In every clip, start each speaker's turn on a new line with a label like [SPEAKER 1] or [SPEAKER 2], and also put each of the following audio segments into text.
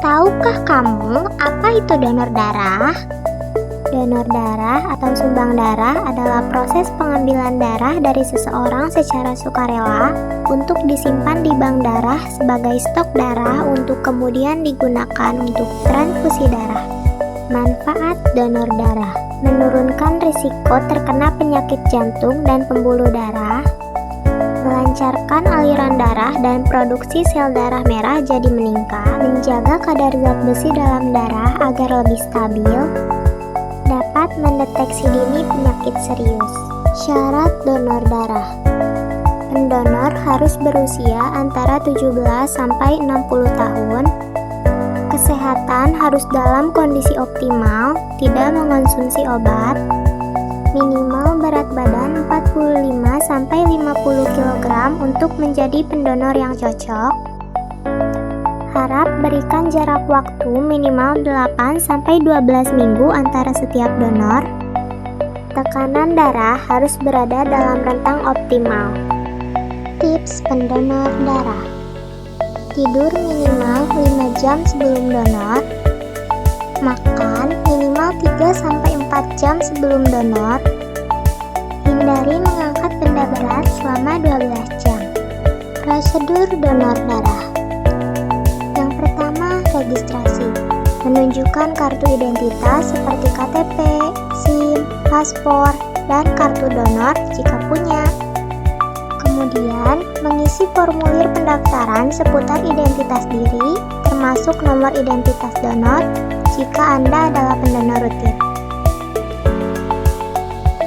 [SPEAKER 1] Tahukah kamu apa itu donor darah? Donor darah atau sumbang darah adalah proses pengambilan darah dari seseorang secara sukarela untuk disimpan di bank darah sebagai stok darah untuk kemudian digunakan untuk transfusi darah. Manfaat donor darah: menurunkan risiko terkena penyakit jantung dan pembuluh darah, melancarkan aliran darah dan produksi sel darah merah jadi meningkat, menjaga kadar zat besi dalam darah agar lebih stabil, dapat mendeteksi dini penyakit serius. Syarat donor darah: pendonor harus berusia antara 17 sampai 60 tahun, kesehatan harus dalam kondisi optimal, tidak mengonsumsi obat, minimal berat badan 45 sampai 50 kg untuk menjadi pendonor yang cocok. Harap berikan jarak waktu minimal 8 sampai 12 minggu antara setiap donor. Tekanan darah harus berada dalam rentang optimal. Tips pendonor darah: tidur minimal 5 jam sebelum donor, makan minimal 3 sampai 4 jam sebelum donor, hindari mengangkat benda berat selama 12 jam. Prosedur donor darah: yang pertama, registrasi. Menunjukkan kartu identitas seperti KTP, SIM, paspor, dan kartu donor jika punya. Kemudian, mengisi formulir pendaftaran seputar identitas diri, termasuk nomor identitas donor, jika Anda adalah pendonor rutin.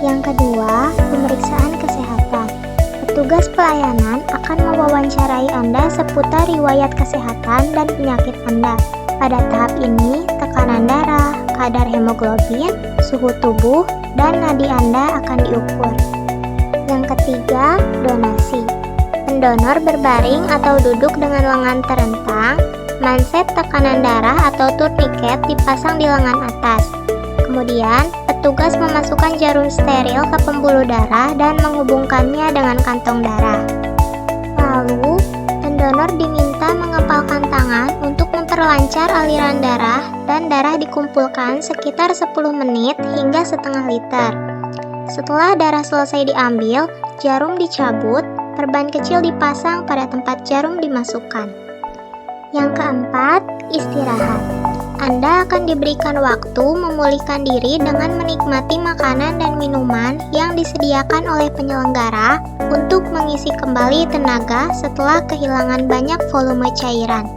[SPEAKER 1] Yang kedua, pemeriksaan kesehatan. Petugas pelayanan akan mewawancarai Anda seputar riwayat kesehatan dan penyakit Anda. Pada tahap ini, tekanan darah, kadar hemoglobin, suhu tubuh, dan nadi Anda akan diukur. Yang ketiga, donasi. Pendonor berbaring atau duduk dengan lengan terentang, manset tekanan darah atau turniket dipasang di lengan atas. Kemudian, petugas memasukkan jarum steril ke pembuluh darah dan menghubungkannya dengan kantong darah. Lalu, pendonor diminta mengepalkan tangan untuk memperlancar aliran darah dan darah dikumpulkan sekitar 10 menit hingga setengah liter. Setelah darah selesai diambil, jarum dicabut, perban kecil dipasang pada tempat jarum dimasukkan. Yang keempat, istirahat. Anda akan diberikan waktu memulihkan diri dengan menikmati makanan dan minuman yang disediakan oleh penyelenggara untuk mengisi kembali tenaga setelah kehilangan banyak volume cairan.